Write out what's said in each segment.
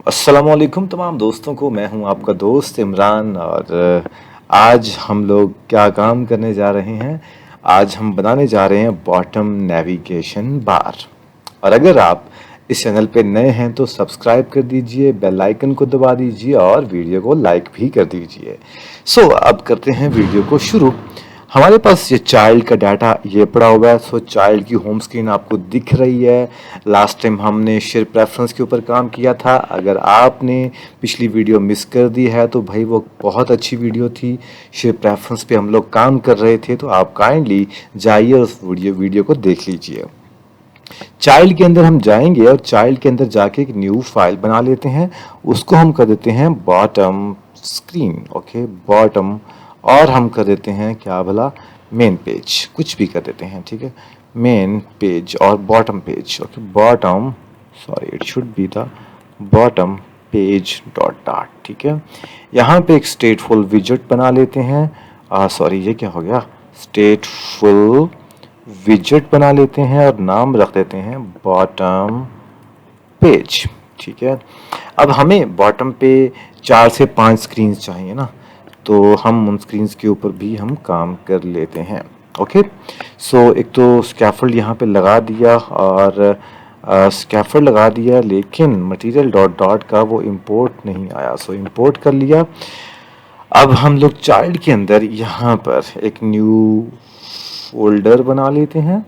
अस्सलामुअलैकुम तमाम दोस्तों को। मैं हूं आपका दोस्त इमरान और आज हम लोग क्या काम करने जा रहे हैं। आज हम बनाने जा रहे हैं बॉटम नेविगेशन बार। और अगर आप इस चैनल पे नए हैं तो सब्सक्राइब कर दीजिए, बेल आइकन को दबा दीजिए और वीडियो को लाइक भी कर दीजिए। अब करते हैं वीडियो को शुरू। हमारे पास ये चाइल्ड का डाटा ये पड़ा हुआ है। चाइल्ड की होम स्क्रीन आपको दिख रही है। लास्ट टाइम हमने शेयर प्रेफरेंस के ऊपर काम किया था। अगर आपने पिछली वीडियो मिस कर दी है तो भाई वो बहुत अच्छी वीडियो थी। शेयर प्रेफरेंस पे हम लोग काम कर रहे थे, तो आप काइंडली जाइए उस वीडियो को देख लीजिए। चाइल्ड के अंदर हम जाएंगे और चाइल्ड के अंदर जाके एक न्यू फाइल बना लेते हैं। उसको हम कर देते हैं बॉटम स्क्रीन। Okay, bottom. और हम कर देते हैं क्या भला, मेन पेज, कुछ भी कर देते हैं। ठीक है, मेन पेज और bottom page. Okay, bottom, sorry it should be the bottom page dot dot. ठीक है, यहाँ पे एक स्टेटफुल विजेट बना लेते हैं। सॉरी ये क्या हो गया, स्टेटफुल विजेट बना लेते हैं और नाम रख देते हैं बॉटम पेज। ठीक है, अब हमें बॉटम पे 4 से 5 स्क्रीन चाहिए ना, तो हम उन स्क्रीन्स के ऊपर भी हम काम कर लेते हैं। ओके, एक तो स्कैफोल्ड यहाँ पे लगा दिया और स्कैफोल्ड लगा दिया, लेकिन मटेरियल डॉट डॉट का वो इंपोर्ट नहीं आया। इंपोर्ट कर लिया। अब हम लोग चाइल्ड के अंदर यहाँ पर एक न्यू फोल्डर बना लेते हैं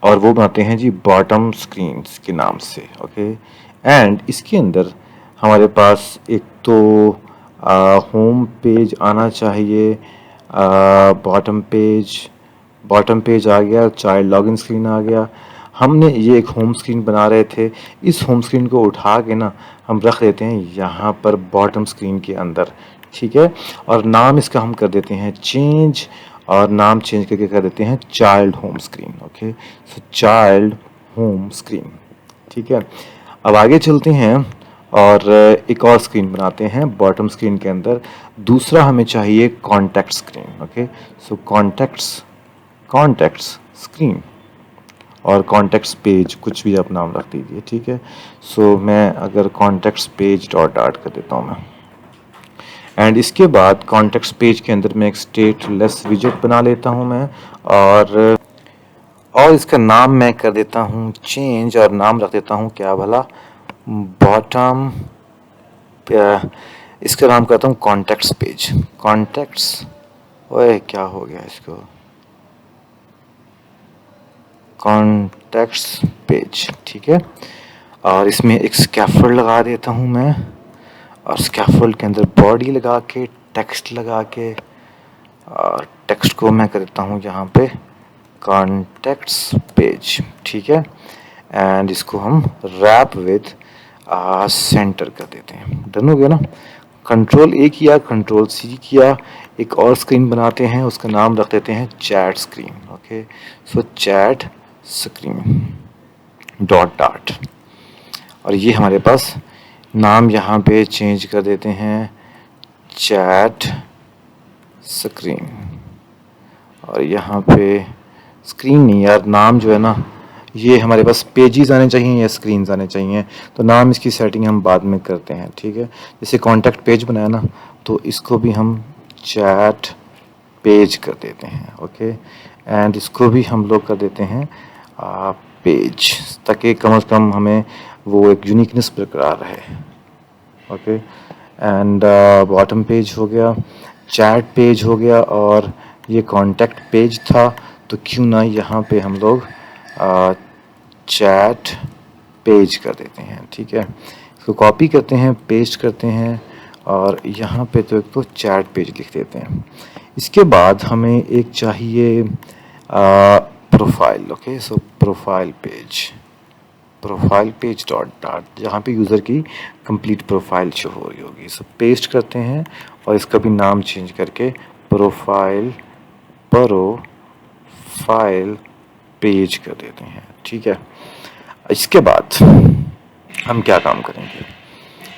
और वो बनाते हैं जी बॉटम स्क्रीन्स के नाम से। ओके, एंड इसके अंदर हमारे पास एक तो होम पेज आना चाहिए। बॉटम पेज आ गया, चाइल्ड लॉगिन स्क्रीन आ गया। हमने ये एक होम स्क्रीन बना रहे थे, इस होम स्क्रीन को उठा के ना हम रख देते हैं यहाँ पर बॉटम स्क्रीन के अंदर। ठीक है, और नाम इसका हम कर देते हैं चेंज, और नाम चेंज करके कर देते हैं child home screen. Okay, child home screen. ठीक है, अब आगे चलते हैं और एक और स्क्रीन बनाते हैं बॉटम स्क्रीन के अंदर। दूसरा हमें चाहिए contact screen. Okay, contacts screen और कॉन्टैक्ट्स पेज, कुछ भी आप नाम रख दीजिए। ठीक है, मैं अगर कॉन्टैक्ट्स पेज डॉट डाट कर देता हूँ मैं, एंड इसके बाद कॉन्टेक्स्ट पेज के अंदर मैं एक स्टेटलेस विजेट बना लेता हूं मैं, और इसका नाम मैं कर देता हूं चेंज, और नाम रख देता हूं क्या भला, बॉटम। इसका नाम करता हूं कॉन्टेक्ट्स पेज। कॉन्टेक्ट्स, ओए क्या हो गया इसको, कॉन्टेक्ट्स पेज। ठीक है, और इसमें एक स्कैफोल्ड लगा देता हूं मैं, और स्कैफोल्ड के अंदर बॉडी लगा के, टेक्स्ट लगा के, और टेक्स्ट को मैं कर देता हूँ यहाँ पे कॉन्टेक्ट्स पेज। ठीक है, एंड इसको हम रैप विद सेंटर कर देते हैं। डन हो गया ना। कंट्रोल ए किया, कंट्रोल सी किया, एक और स्क्रीन बनाते हैं, उसका नाम रख देते हैं chat screen. Okay, chat screen dot dot, और ये हमारे पास नाम यहाँ पे चेंज कर देते हैं चैट स्क्रीन, और यहाँ पे स्क्रीन नहीं यार, नाम जो है ना, ये हमारे पास पेजेस आने चाहिए या स्क्रीन्स आने चाहिए, तो नाम इसकी सेटिंग हम बाद में करते हैं। ठीक है, जैसे कॉन्टैक्ट पेज बनाया ना, तो इसको भी हम चैट पेज कर देते हैं। ओके, एंड इसको भी हम लोग कर देते हैं पेज, ताकि कम से कम हमें वो एक यूनिकनेस बरकरार रहे। ओके, एंड बॉटम पेज हो गया, चैट पेज हो गया, और ये कॉन्टैक्ट पेज था, तो क्यों ना यहाँ पे हम लोग चैट पेज कर देते हैं। ठीक है, इसको कॉपी करते हैं, पेस्ट करते हैं, और यहाँ पे तो एक तो चैट पेज लिख देते हैं। इसके बाद हमें एक चाहिए profile. Okay, profile page dot dot, जहाँ पे यूज़र की कंप्लीट प्रोफाइल शो हो रही होगी। पेस्ट करते हैं और इसका भी नाम चेंज करके प्रोफाइल पेज कर देते हैं। ठीक है, इसके बाद हम क्या काम करेंगे,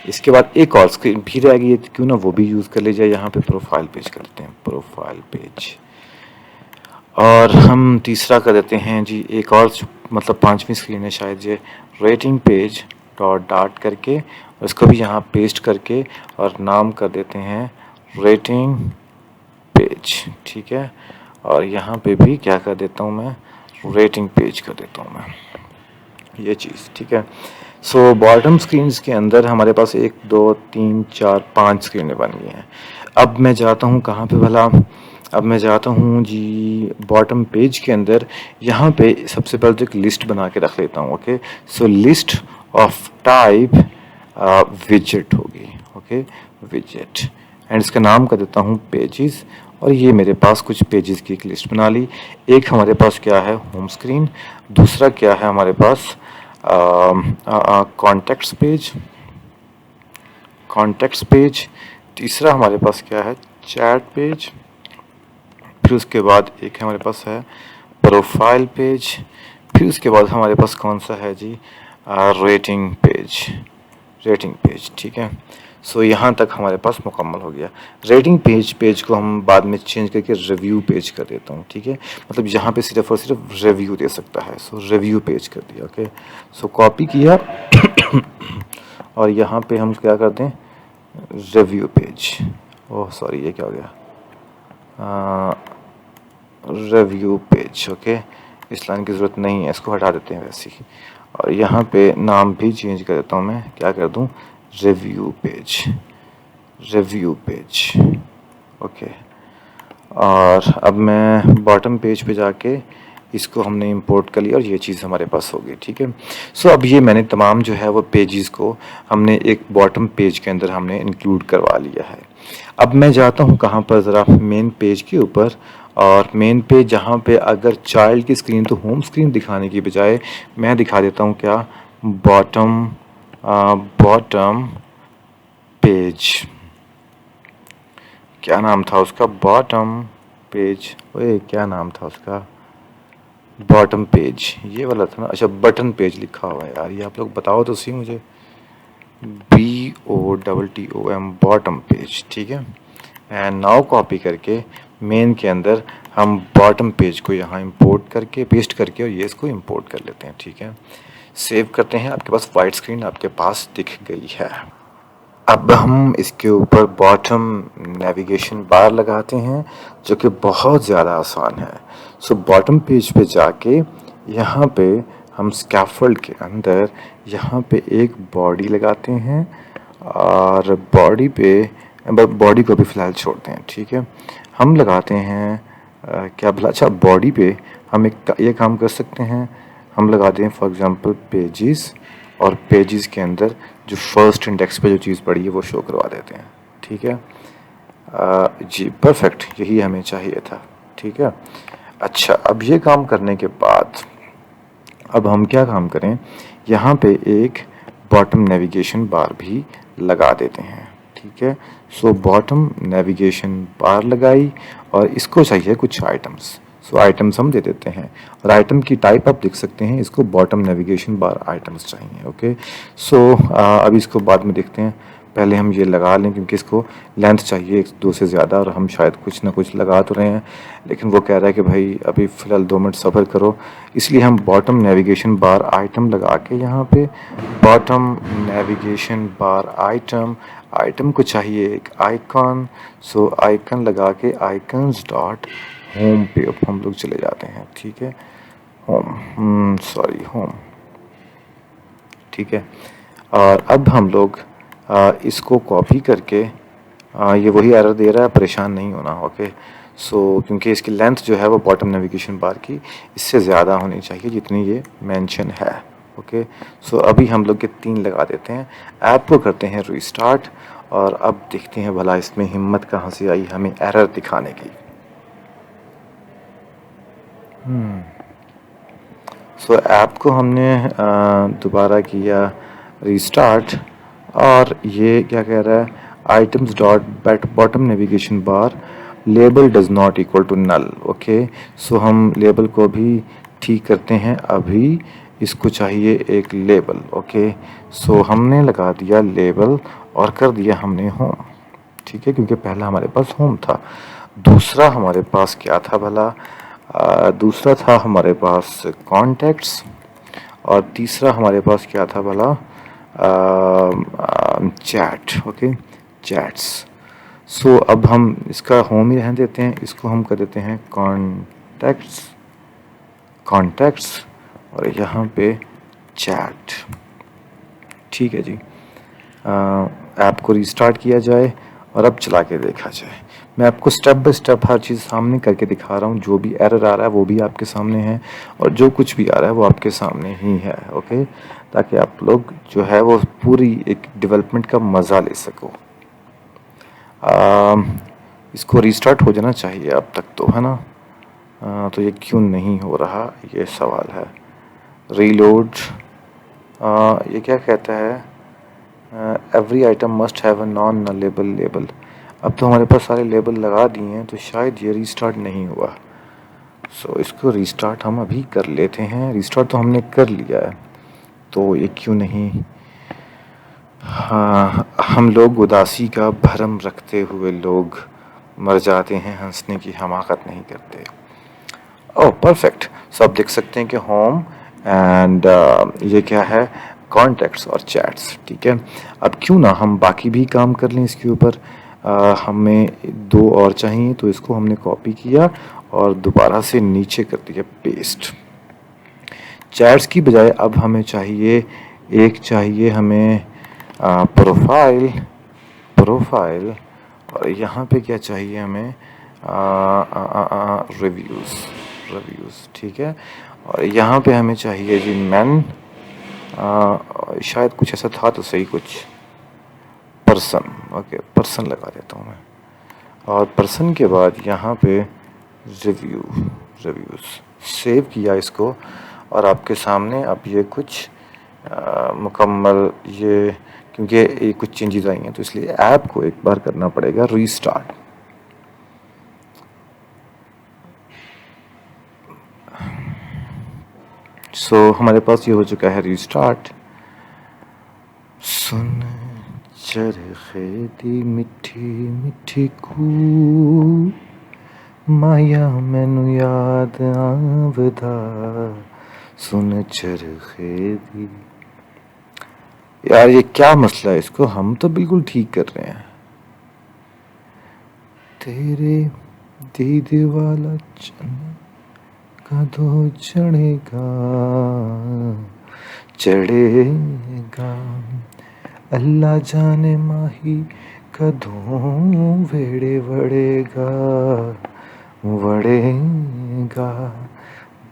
इसके बाद एक और स्क्रीन भी रह गई है, क्यों ना वो भी यूज़ कर ले जाए। यहाँ पे प्रोफाइल पेज करते हैं, प्रोफाइल पेज, और हम तीसरा कर देते हैं जी एक और, मतलब 5वीं स्क्रीन है शायद ये, रेटिंग पेज डॉट डॉट करके, उसको भी यहाँ पेस्ट करके और नाम कर देते हैं रेटिंग पेज, ठीक है। और यहाँ पे भी क्या कर देता हूँ मैं, रेटिंग पेज कर देता हूँ मैं, ये चीज़, ठीक है। सो बॉटम स्क्रीन्स के अंदर हमारे पास 1 2 3 4 5 स्क्रीनें बन गई हैं। अब मैं जाता हूँ कहाँ पे भला, अब मैं जाता हूँ जी बॉटम पेज के अंदर, यहाँ पे सबसे पहले तो एक लिस्ट बना के रख लेता हूँ। Okay, so list of type विजेट होगी। ओके, विजेट, एंड इसका नाम कर देता हूँ पेजेस। और ये मेरे पास कुछ पेजेस की एक लिस्ट बना ली। एक हमारे पास क्या है, होम स्क्रीन। दूसरा क्या है हमारे पास, कॉन्टेक्ट्स पेज, कॉन्टेक्ट्स पेज। तीसरा हमारे पास क्या है, चैट पेज। फिर उसके बाद एक हमारे पास है प्रोफाइल पेज। फिर उसके बाद हमारे पास कौन सा है जी, रेटिंग पेज, रेटिंग पेज, ठीक है। सो यहाँ तक हमारे पास मुकम्मल हो गया। रेटिंग पेज को हम बाद में चेंज करके रिव्यू पेज कर देता हूँ, ठीक है। मतलब यहाँ पे सिर्फ और सिर्फ रिव्यू दे सकता है, सो रिव्यू पेज कर दिया। ओके, सो कॉपी किया और यहाँ पे हम क्या करते हैं, रिव्यू पेज। ओह सॉरी, ये क्या हो गया, रिव्यू पेज। ओके, इस लाइन की ज़रूरत नहीं है, इसको हटा देते हैं वैसे ही। और यहाँ पे नाम भी चेंज कर देता हूँ मैं, क्या कर दूँ, review page, review page. Okay, और अब मैं बॉटम पेज पे जाके इसको हमने इंपोर्ट कर लिया और ये चीज़ हमारे पास हो गई, ठीक है। सो अब ये मैंने तमाम जो है वो पेजेस को हमने एक बॉटम पेज के अंदर हमने इंक्लूड करवा लिया है। अब मैं जाता हूँ कहाँ पर, ज़रा मेन पेज के ऊपर। और मेन पेज जहाँ पे अगर चाइल्ड की स्क्रीन तो होम स्क्रीन दिखाने की बजाय मैं दिखा देता हूँ क्या, बॉटम, बॉटम पेज। क्या नाम था उसका, बॉटम पेज, ओए क्या नाम था उसका, बॉटम पेज, ये वाला था ना। अच्छा, बटन पेज लिखा हुआ है यार, ये आप लोग बताओ तो सही मुझे, BOTTOM, बॉटम पेज, ठीक है। एंड नाउ कॉपी करके मेन के अंदर हम बॉटम पेज को यहाँ इंपोर्ट करके पेस्ट करके और ये इसको इंपोर्ट कर लेते हैं, ठीक है। सेव करते हैं, आपके पास वाइट स्क्रीन आपके पास दिख गई है। अब हम इसके ऊपर बॉटम नेविगेशन बार लगाते हैं जो कि बहुत ज़्यादा आसान है। सो बॉटम पेज पे जाके यहाँ पे हम स्कैफोल्ड के अंदर यहाँ पे एक बॉडी लगाते हैं और बॉडी पे, बॉडी को भी फ़िलहाल छोड़ते हैं, ठीक है। हम लगाते हैं क्या भला, अच्छा बॉडी पे हम एक ये काम कर सकते हैं, हम लगाते हैं फॉर एग्ज़ाम्पल पेजेस, और पेजेस के अंदर जो फर्स्ट इंडेक्स पे जो चीज़ पड़ी है वो शो करवा देते हैं, ठीक है। जी परफेक्ट, यही हमें चाहिए था, ठीक है। अच्छा, अब ये काम करने के बाद अब हम क्या काम करें, यहाँ पे एक बॉटम नेविगेशन बार भी लगा देते हैं, ठीक है। सो बॉटम नेविगेशन बार लगाई और इसको चाहिए कुछ आइटम्स, सो आइटम्स हम दे देते हैं। और आइटम की टाइप आप देख सकते हैं, इसको बॉटम नेविगेशन बार आइटम्स चाहिए। ओके, सो अब इसको बाद में देखते हैं, पहले हम ये लगा लें क्योंकि इसको लेंथ चाहिए 2 से ज़्यादा और हम शायद कुछ ना कुछ लगा तो रहे हैं, लेकिन वो कह रहा है कि भाई अभी फ़िलहाल 2 मिनट सफ़र करो, इसलिए हम बॉटम नेविगेशन बार आइटम लगा के यहाँ पे बॉटम नेविगेशन बार आइटम, आइटम को चाहिए एक आइकॉन, सो आइकन लगा के आइकन्स डॉट होम पे अब हम लोग चले जाते हैं, ठीक है। होम, सॉरी होम, ठीक है। और अब हम लोग इसको कॉपी करके ये वही एरर दे रहा है, परेशान नहीं होना। ओके, सो क्योंकि इसकी लेंथ जो है वो बॉटम नेविगेशन बार की इससे ज़्यादा होनी चाहिए जितनी ये मेंशन है। ओके, सो अभी हम लोग ये 3 लगा देते हैं, ऐप को करते हैं रीस्टार्ट और अब देखते हैं भला इसमें हिम्मत कहाँ से आई हमें एरर दिखाने की। सो ऐप को हमने दोबारा किया रीस्टार्ट और ये क्या कह रहा है, items dot bottom navigation bar label does not equal to null. Okay, so हम लेबल को भी ठीक करते हैं, अभी इसको चाहिए एक लेबल। ओके, सो हमने लगा दिया लेबल और कर दिया हमने होम, ठीक है, क्योंकि पहला हमारे पास होम था। दूसरा हमारे पास क्या था भला, दूसरा था हमारे पास कॉन्टेक्ट्स और तीसरा हमारे पास क्या था भला, चैट, ओके, चैट्स। सो अब हम इसका होम ही रहने देते हैं, इसको हम कर देते हैं कॉन्टैक्ट्स, कॉन्टैक्ट्स, और यहाँ पे चैट। ठीक है जी। ऐप को रिस्टार्ट किया जाए और अब चला के देखा जाए। मैं आपको स्टेप बाय स्टेप हर चीज़ सामने करके दिखा रहा हूँ। जो भी एरर आ रहा है वो भी आपके सामने है, और जो कुछ भी आ रहा है वो आपके सामने ही है, ओके, ताकि आप लोग जो है वो पूरी एक डेवलपमेंट का मज़ा ले सको। इसको रिस्टार्ट हो जाना चाहिए अब तक तो, है ना। तो ये क्यों नहीं हो रहा, ये सवाल है। रीलोड, ये क्या कहता है, every item must have a non nullable label. अब तो हमारे पास सारे लेबल लगा दिए हैं, तो शायद ये रिस्टार्ट नहीं हुआ। सो इसको रिस्टार्ट हम अभी कर लेते हैं। रिस्टार्ट तो हमने कर लिया है, तो ये क्यों नहीं। हाँ, हम लोग उदासी का भरम रखते हुए लोग मर जाते हैं, हंसने की हमाकत नहीं करते। ओह परफेक्ट। सो आप देख सकते हैं कि होम एंड ये क्या है, कॉन्टैक्ट्स और चैट्स। ठीक है, अब क्यों ना हम बाकी भी काम कर लें इसके ऊपर। हमें दो और चाहिए, तो इसको हमने कॉपी किया और दोबारा से नीचे कर दिया पेस्ट। चैट्स की बजाय अब हमें चाहिए, एक चाहिए हमें प्रोफाइल, प्रोफाइल, और यहाँ पे क्या चाहिए हमें, रिव्यूज़, रिव्यूज़। ठीक है, और यहाँ पे हमें चाहिए जी मैन, शायद कुछ ऐसा था तो सही, कुछ पर्सन, ओके पर्सन लगा देता हूँ मैं। और पर्सन के बाद यहाँ पे रिव्यू, रिव्यूज़। सेव किया इसको, और आपके सामने अब ये कुछ मुकम्मल, ये क्योंकि ये कुछ चेंजेस आई हैं तो इसलिए ऐप को एक बार करना पड़ेगा रीस्टार्ट। सो हमारे पास ये हो चुका है रीस्टार्ट। सुन चरखे दी मिठी मिठी कू, माया मैनू याद आवदा, सुन चरखे दी। यार ये क्या मसला है, इसको हम तो बिल्कुल ठीक कर रहे हैं। तेरे दीद वाला चन्न कदों चढ़ेगा, चढ़ेगा, अल्लाह जाने माही कदों वेड़े वड़ेगा, वड़ेगा,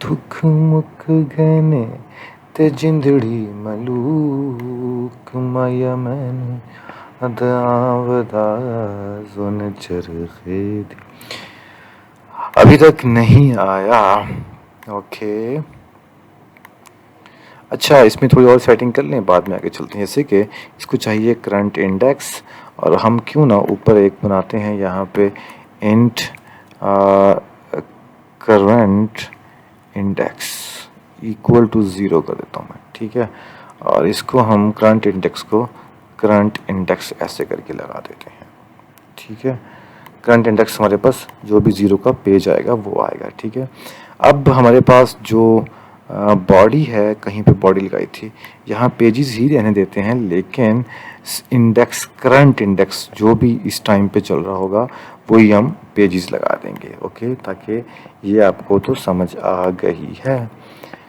दुख मुख गहने ते जिंदड़ी मलूक, माया मैनू अदावदा, सुन चरखे दी। अभी तक नहीं आया, ओके। अच्छा, इसमें थोड़ी और सेटिंग कर लें, बाद में आगे चलते हैं। जैसे कि इसको चाहिए करंट इंडेक्स, और हम क्यों ना ऊपर एक बनाते हैं यहाँ पे int current index equal to 0 कर देता हूँ मैं। ठीक है, और इसको हम करंट इंडेक्स को करंट इंडेक्स ऐसे करके लगा देते हैं। ठीक है, करंट इंडेक्स हमारे पास जो भी 0 का पेज आएगा वो आएगा। ठीक है, अब हमारे पास जो बॉडी है, कहीं पे बॉडी लगाई थी, यहाँ पेजेस ही रहने देते हैं, लेकिन इंडेक्स, करंट इंडेक्स जो भी इस टाइम पे चल रहा होगा वही हम पेजेस लगा देंगे, ओके, ताकि ये आपको तो समझ आ गई है।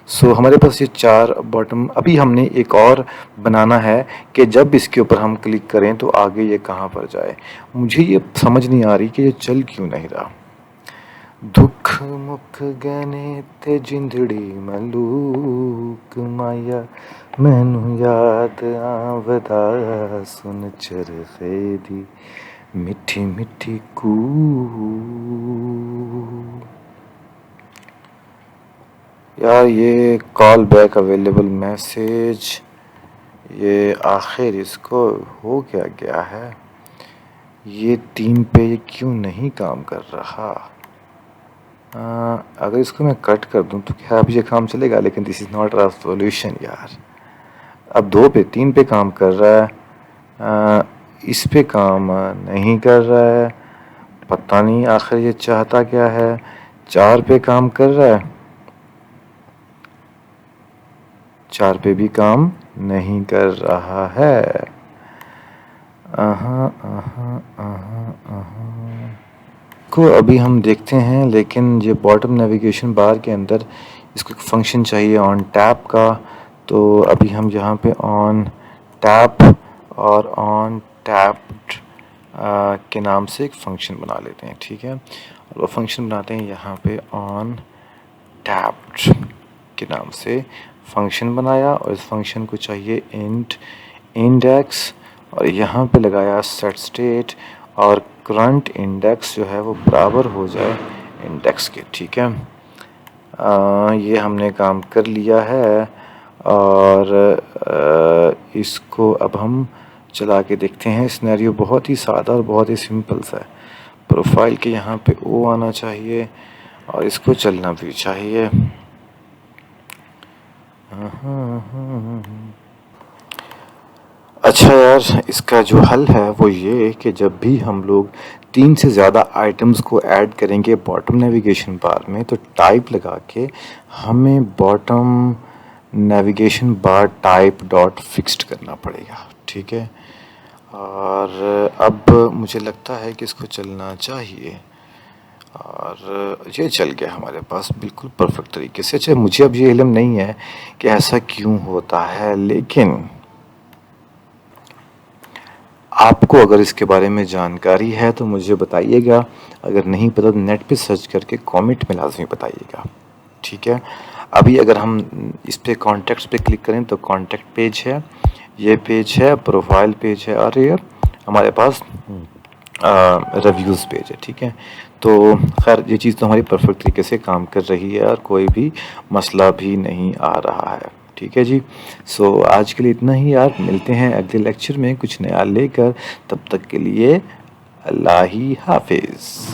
सो हमारे पास ये 4 बॉटम। अभी हमने एक और बनाना है कि जब इसके ऊपर हम क्लिक करें तो आगे ये कहाँ पर जाए। मुझे ये समझ नहीं आ रही कि ये चल क्यों नहीं रहा। दुख मुख गहने ते जिंदड़ी मलूक, माया मैनू याद आवदा, सुन चरखे दी मिठी मिठी कू। यार ये कॉल बैक अवेलेबल मैसेज, ये आखिर इसको हो क्या गया है, ये 3 पे ये क्यों नहीं काम कर रहा। अगर इसको मैं कट कर दूं तो क्या अब ये काम चलेगा, लेकिन this is not a solution यार। अब 2 पे 3 पे काम कर रहा है, इस पे काम नहीं कर रहा है, पता नहीं आखिर ये चाहता क्या है। 4 पे काम कर रहा है, 4 पे भी काम नहीं कर रहा है। आहा आहा आहा आहा को अभी हम देखते हैं, लेकिन ये बॉटम नेविगेशन बार के अंदर इसको एक फंक्शन चाहिए ऑन टैप का। तो अभी हम यहाँ पे ऑन टैप और ऑन टैप्ड के नाम से एक फ़ंक्शन बना लेते हैं, ठीक है। और वो फंक्शन बनाते हैं यहाँ पे ऑन टैप्ड के नाम से फंक्शन बनाया, और इस फंक्शन को चाहिए इंट इंडेक्स, और यहाँ पे लगाया सेट स्टेट, और करंट इंडेक्स जो है वो बराबर हो जाए इंडेक्स के, ठीक है। ये हमने काम कर लिया है, और इसको अब हम चला के देखते हैं। सिनेरियो बहुत ही सादा और बहुत ही सिंपल सा है। प्रोफाइल के यहाँ पे ओ आना चाहिए और इसको चलना भी चाहिए। अच्छा यार, इसका जो हल है वो ये कि जब भी हम लोग 3 से ज़्यादा आइटम्स को ऐड करेंगे बॉटम नेविगेशन बार में, तो टाइप लगा के हमें बॉटम नेविगेशन बार टाइप डॉट फिक्स्ड करना पड़ेगा, ठीक है। और अब मुझे लगता है कि इसको चलना चाहिए, और ये चल गया हमारे पास बिल्कुल परफेक्ट तरीके से। अच्छा, मुझे अब ये इल्म नहीं है कि ऐसा क्यों होता है, लेकिन आपको अगर इसके बारे में जानकारी है तो मुझे बताइएगा। अगर नहीं पता तो नेट पे सर्च करके कमेंट में लाजमी बताइएगा, ठीक है। अभी अगर हम इस पे कॉन्टैक्ट्स पे क्लिक करें तो कॉन्टैक्ट पेज है, ये पेज है, प्रोफाइल पेज है, और ये हमारे पास रिव्यूज़ पेज है, ठीक है। तो खैर ये चीज़ तो हमारी परफेक्ट तरीके से काम कर रही है और कोई भी मसला भी नहीं आ रहा है, ठीक है जी। सो आज के लिए इतना ही यार, मिलते हैं अगले लेक्चर में कुछ नया लेकर। तब तक के लिए अल्लाह ही हाफिज़।